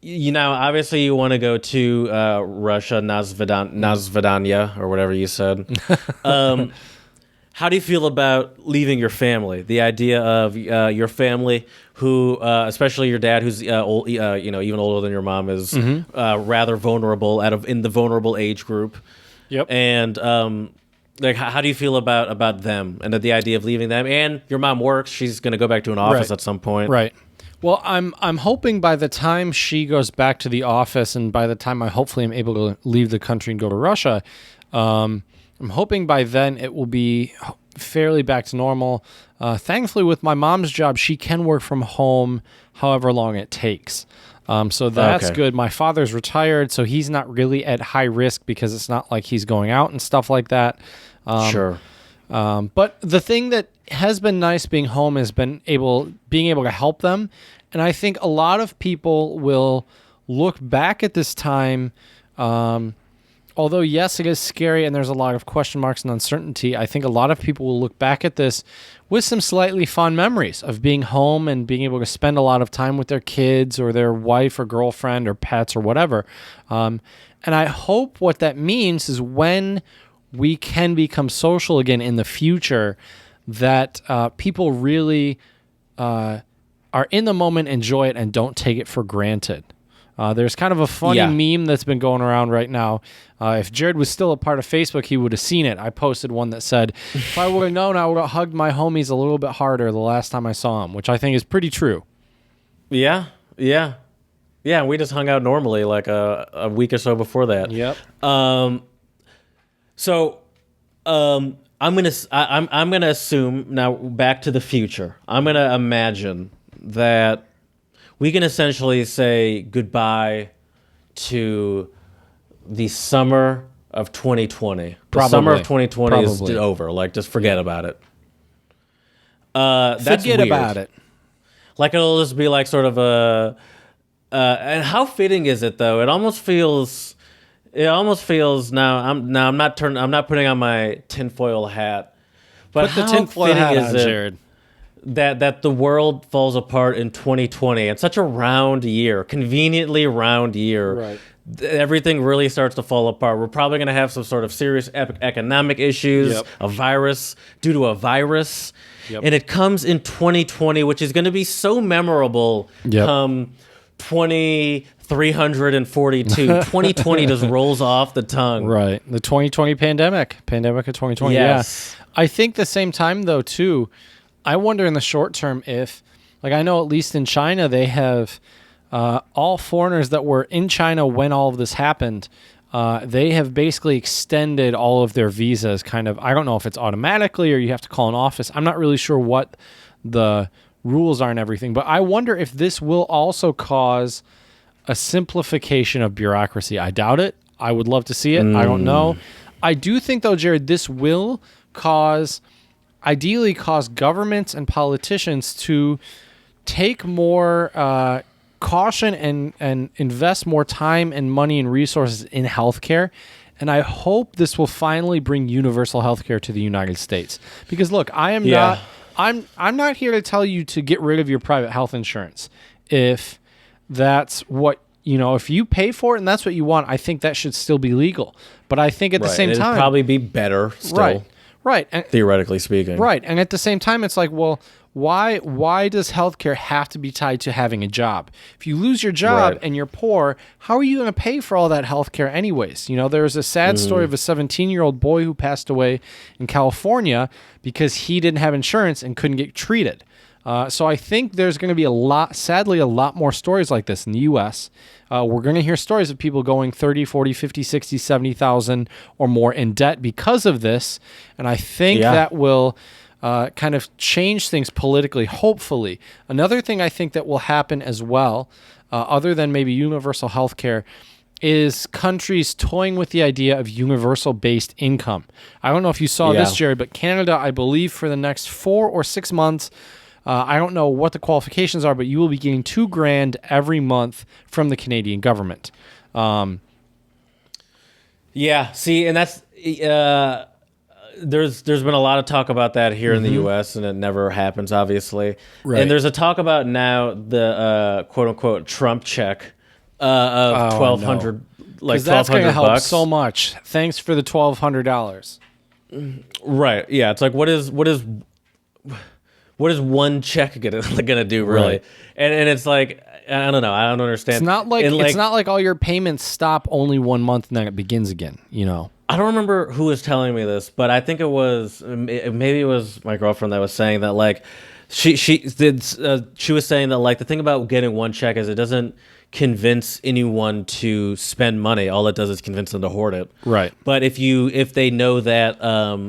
Obviously you want to go to Russia, Nazvedanya, or whatever you said. How do you feel about leaving your family? The idea of your family, who, especially your dad, who's old, even older than your mom, is rather vulnerable, in the vulnerable age group. Yep. And how do you feel about them and the idea of leaving them? And your mom works; she's going to go back to an office at some point, right? Well, I'm hoping by the time she goes back to the office, and by the time I hopefully am able to leave the country and go to Russia. I'm hoping by then it will be fairly back to normal. Thankfully, with my mom's job, she can work from home however long it takes. So that's good. My father's retired, so he's not really at high risk because it's not like he's going out and stuff like that. Sure. But the thing that has been nice being home has been being able to help them. And I think a lot of people will look back at this time, although, yes, it is scary and there's a lot of question marks and uncertainty. I think a lot of people will look back at this with some slightly fond memories of being home and being able to spend a lot of time with their kids or their wife or girlfriend or pets or whatever. And I hope what that means is when we can become social again in the future, that people really are in the moment, enjoy it, and don't take it for granted. There's kind of a funny meme that's been going around right now. If Jared was still a part of Facebook, he would have seen it. I posted one that said, if I would have known, I would have hugged my homies a little bit harder the last time I saw him, which I think is pretty true. Yeah. We just hung out normally like a week or so before that. Yep. So, I'm gonna assume now. Back to the future. I'm gonna imagine that we can essentially say goodbye to the summer of 2020. The summer of 2020 is over. Like, just forget about it. That's forget weird. about it. Like, it'll just be like sort of a. And how fitting is it though? It almost feels now. I'm not putting on my tinfoil hat. But put the tinfoil hat on, Jared. That the world falls apart in 2020. It's such a round year, conveniently round year. Right. Everything really starts to fall apart. We're probably going to have some sort of serious economic issues, a virus, due to a virus. Yep. And it comes in 2020, which is going to be so memorable come 2342. 2020 just rolls off the tongue. Right. The 2020 pandemic of 2020. Yes. Yeah. I think the same time, though, too, I wonder in the short term if, like, I know at least in China, they have all foreigners that were in China when all of this happened, they have basically extended all of their visas kind of. I don't know if it's automatically or you have to call an office. I'm not really sure what the rules are and everything, but I wonder if this will also cause a simplification of bureaucracy. I doubt it. I would love to see it. I don't know. I do think, though, Jared, this will ideally cause governments and politicians to take more caution and invest more time and money and resources in healthcare. And I hope this will finally bring universal healthcare to the United States. Because look, I'm not here to tell you to get rid of your private health insurance. If that's what, if you pay for it and that's what you want, I think that should still be legal. But I think at the same time, it'd probably be better still. Right. And, theoretically speaking. Right. And at the same time, it's like, well, why does healthcare have to be tied to having a job? If you lose your job and you're poor, how are you going to pay for all that healthcare anyways? There was a sad story of a 17-year-old boy who passed away in California because he didn't have insurance and couldn't get treated. So I think there's going to be sadly, a lot more stories like this in the U.S. We're going to hear stories of people going 30, 40, 50, 60, 70,000 or more in debt because of this. And I think that will kind of change things politically, hopefully. Another thing I think that will happen as well, other than maybe universal health care, is countries toying with the idea of universal-based income. I don't know if you saw this, Jared, but Canada, I believe, for the next 4 or 6 months, I don't know what the qualifications are, but you will be getting $2,000 every month from the Canadian government. See, and that's there's been a lot of talk about that here in the U.S. and it never happens, obviously. Right. And there's a talk about now the quote unquote Trump check of $1,200, like $1,200. That's going to help so much. Thanks for the $1,200. Right. Yeah. It's like what is one check gonna do really? Right. And it's like, I don't know. I don't understand. It's not like all your payments stop only 1 month and then it begins again. I don't remember who was telling me this, but I think maybe it was my girlfriend that was saying that, like, she was saying that like the thing about getting one check is it doesn't convince anyone to spend money. All it does is convince them to hoard it. Right. But if they know that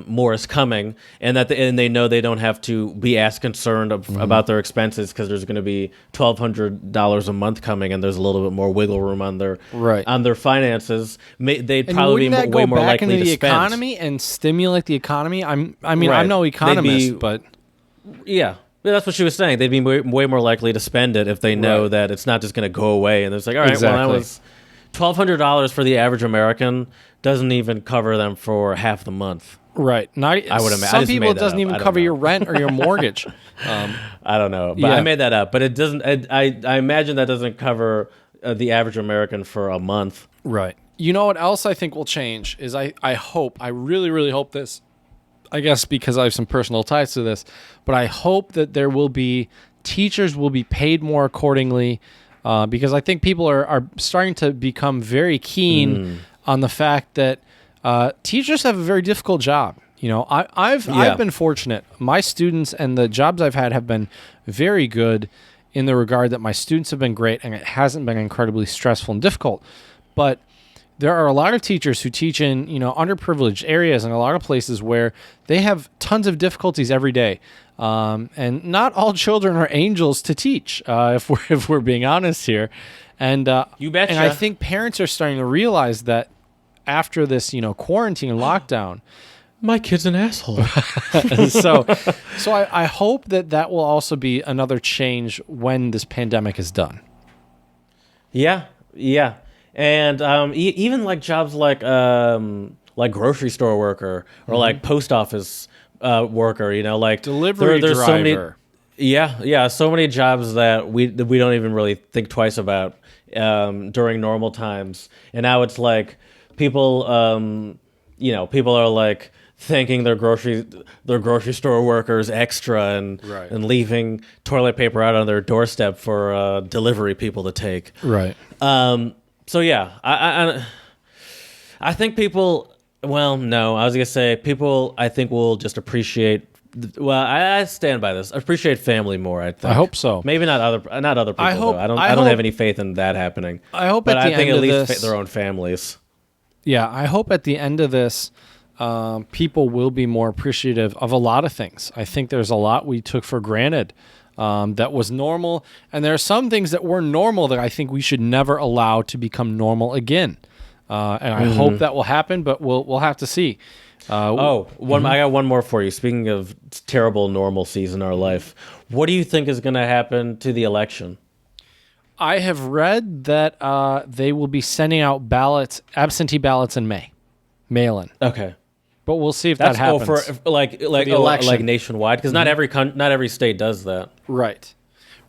more is coming and and they know they don't have to be as concerned about their expenses because there's going to be $1,200 a month coming and there's a little bit more wiggle room on their finances, they'd probably be way more likely to spend. The economy and stimulate the economy. I'm no economist, but yeah. Yeah, that's what she was saying. They'd be way more likely to spend it if they know that it's not just going to go away. And it's like, all right, well, that was $1,200 for the average American doesn't even cover them for half the month. Right. I would imagine. Some people, it doesn't even cover your rent or your mortgage. I don't know. But I made that up. But it doesn't. I imagine that doesn't cover the average American for a month. Right. You know what else I think will change is I really, really hope this. I guess because I have some personal ties to this, but I hope that teachers will be paid more accordingly, because I think people are starting to become very keen on the fact that teachers have a very difficult job. You know, I've been fortunate. My students and the jobs I've had have been very good in the regard that my students have been great and it hasn't been incredibly stressful and difficult. But there are a lot of teachers who teach in, underprivileged areas and a lot of places where they have tons of difficulties every day. And not all children are angels to teach, if we're being honest here. And you betcha. And I think parents are starting to realize that after this, quarantine and lockdown, my kid's an asshole. so I hope that will also be another change when this pandemic is done. Yeah. And even like jobs like grocery store worker or like post office worker, like delivery there's driver. So many jobs that we don't even really think twice about during normal times. And now it's like people are like thanking their grocery store workers extra and leaving toilet paper out on their doorstep for delivery people to take. Right. So yeah, I think people. Well, no, I was gonna say people. I think will just appreciate. Well, I stand by this. Appreciate family more. I think. I hope so. Maybe not other people. I don't have any faith in that happening. I hope, but at the I think end at of least this, their own families. Yeah, I hope at the end of this, people will be more appreciative of a lot of things. I think there's a lot we took for granted. That was normal, and there are some things that were normal that I think we should never allow to become normal again. And I hope that will happen, but we'll have to see. I got one more for you. Speaking of terrible normalcies in our life, what do you think is going to happen to the election? I have read that they will be sending out absentee ballots in May, mail-in. Okay. But we'll see if that happens. For like nationwide, because not every state does that. Right.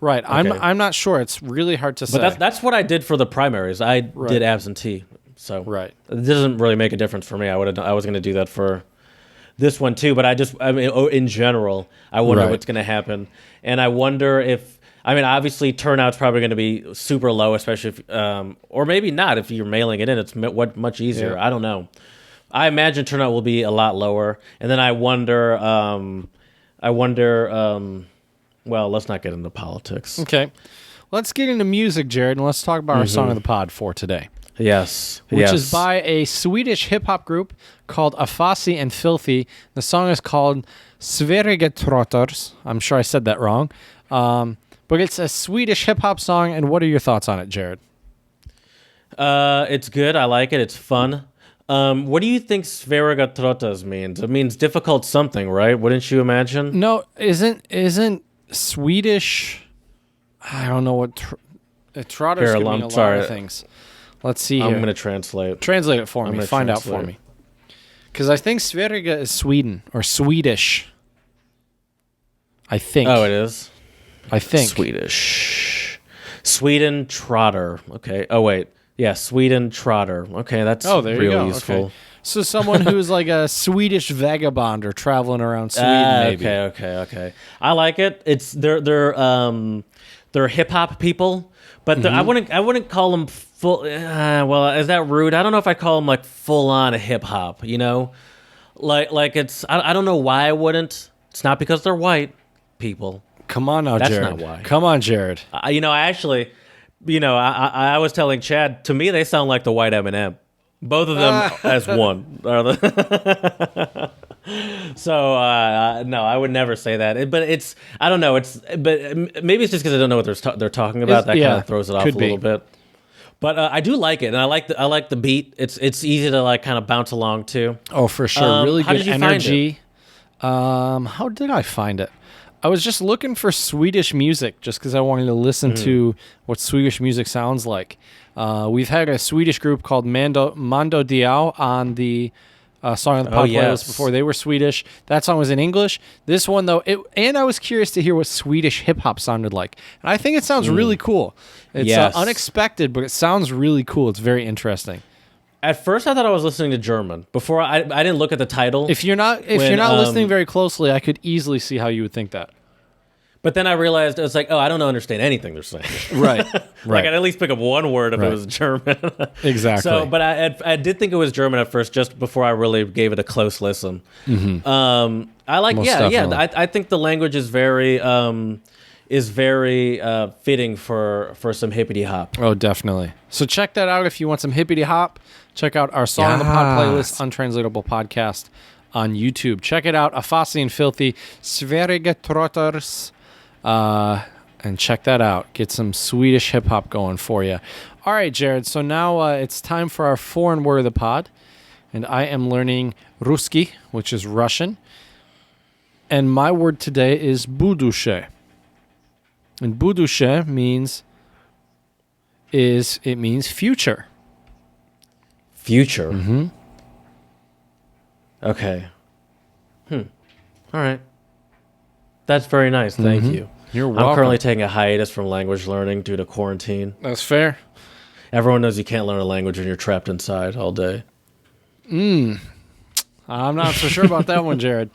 Okay. I'm not sure. It's really hard to say. But that's what I did for the primaries. I did absentee, so it doesn't really make a difference for me. I was going to do that for this one too, but in general, I wonder what's going to happen, and I wonder if. Obviously, turnout's probably going to be super low, especially if, or maybe not if you're mailing it in. It's much easier. Yeah. I don't know. I imagine turnout will be a lot lower, and then I wonder. Well, let's not get into politics. Okay, let's get into music, Jared, and let's talk about our song of the pod for today. Yes, which is by a Swedish hip hop group called Afasi and Filthy. The song is called Sverigetrotters. I'm sure I said that wrong, but it's a Swedish hip hop song. And what are your thoughts on it, Jared? It's good. I like it. It's fun. What do you think Sverigetrotters means? It means difficult something, right? Wouldn't you imagine? No, isn't Swedish? I don't know what trotters could mean a lot of things. Let's see here. I'm going to translate. Translate it for me. Find out for me. Because I think Sveriga is Sweden or Swedish. I think. Oh, it is? I think. Swedish. Sweden trotter. Okay. Oh, wait. Yeah, Sweden trotter. Okay, that's real useful. Okay. So someone who's like a Swedish vagabond or traveling around Sweden, maybe. Okay. I like it. It's they're hip hop people, but I wouldn't call them full. Well, is that rude? I don't know if I call them like full on hip hop. Like it's. I don't know why I wouldn't. It's not because they're white people. Come on now, That's Jared. not why. Come on, Jared. I actually, I was telling Chad. To me, they sound like the white M&M. Both of them as one. So no, I would never say that. But it's I don't know. But maybe it's just because I don't know what they're talking about. That kind of throws it off a little bit. But I do like it, and I like the beat. It's easy to like kind of bounce along to. Oh, for sure. Really good energy. Find it? How did I find it? I was just looking for Swedish music just because I wanted to listen to what Swedish music sounds like. We've had a Swedish group called Mando Diao on the song on the pod playlist before. They were Swedish. That song was in English. This one, though, and I was curious to hear what Swedish hip-hop sounded like. And I think it sounds really cool. It's unexpected, but it sounds really cool. It's very interesting. At first, I thought I was listening to German. Before I didn't look at the title. If you're not listening very closely, I could easily see how you would think that. But then I realized, I was like, oh, I don't understand anything they're saying. Right. Like, I'd at least pick up one word if it was German. Exactly. So, but I did think it was German at first, just before I really gave it a close listen. Mm-hmm. I like, definitely. I think the language is very fitting for some hippity hop. Oh, definitely. So check that out if you want some hippity hop. Check out our Song on the Pod playlist, Untranslatable Podcast on YouTube. Check it out, Afasi and Filthy, Sverige Trotters. And check that out. Get some Swedish hip-hop going for you. All right, Jared. So now it's time for our foreign word of the pod. And I am learning Ruski, which is Russian. And my word today is budushe. And budushe means future. Future? Mm-hmm. Okay. All right. That's very nice. Thank you. You're welcome. I'm currently taking a hiatus from language learning due to quarantine. That's fair. Everyone knows you can't learn a language when you're trapped inside all day. I'm not so sure about that one, Jared.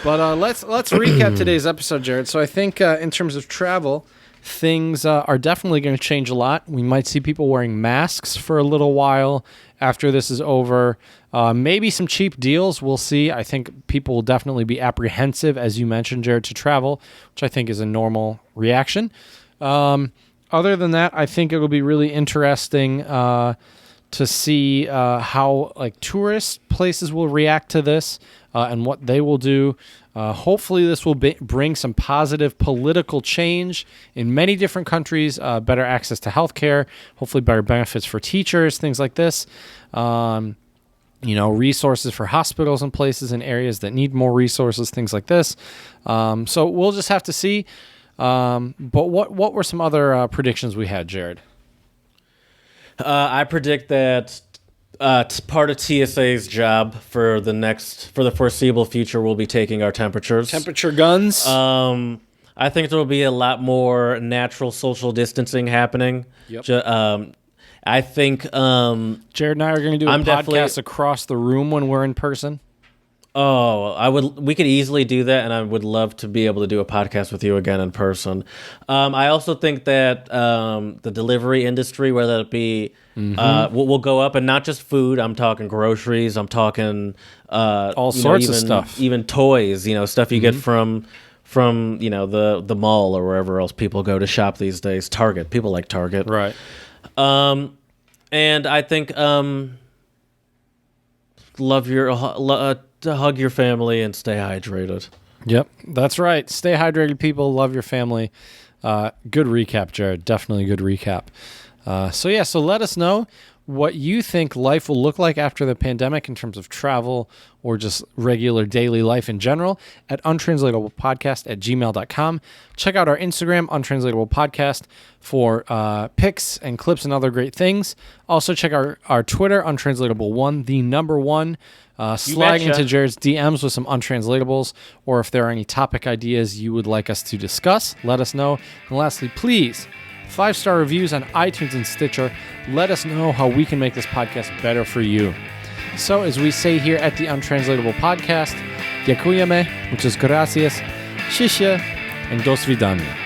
But let's recap today's episode, Jared. So I think in terms of travel, things are definitely going to change a lot. We might see people wearing masks for a little while after this is over. Maybe some cheap deals. We'll see. I think people will definitely be apprehensive, as you mentioned, Jared, to travel, which I think is a normal reaction. Other than that, I think it'll be really interesting to see how like tourist places will react to this and what they will do. Hopefully this will bring some positive political change in many different countries, better access to healthcare, hopefully better benefits for teachers, things like this. Resources for hospitals and places in areas that need more resources, things like this. So we'll just have to see. But what were some other predictions we had, Jared? I predict that part of TSA's job for the foreseeable future will be taking our temperatures. Temperature guns. I think there will be a lot more natural social distancing happening. Yep. I think Jared and I are going to do a podcast across the room when we're in person. Oh, we could easily do that, and I would love to be able to do a podcast with you again in person. I also think that the delivery industry, whether it be will go up, and not just food. I'm talking groceries. I'm talking all sorts of stuff, even toys. Stuff you get from the mall or wherever else people go to shop these days. Target. People like Target, right? And I think hug your family and stay hydrated. Yep, that's right. Stay hydrated, people. Love your family. Good recap, Jared. Definitely a good recap. So let us know what you think life will look like after the pandemic in terms of travel or just regular daily life in general at untranslatablepodcast@gmail.com. Check out our Instagram, Untranslatable Podcast, for pics and clips and other great things. Also check our Twitter, Untranslatable1, the number one. Slide into Jared's DMs with some untranslatables, or if there are any topic ideas you would like us to discuss, let us know. And lastly, please, 5-star reviews on iTunes and Stitcher. Let us know how we can make this podcast better for you. So as we say here at the Untranslatable Podcast, dziękujemy, muchas gracias, shishya, and do svidaniya.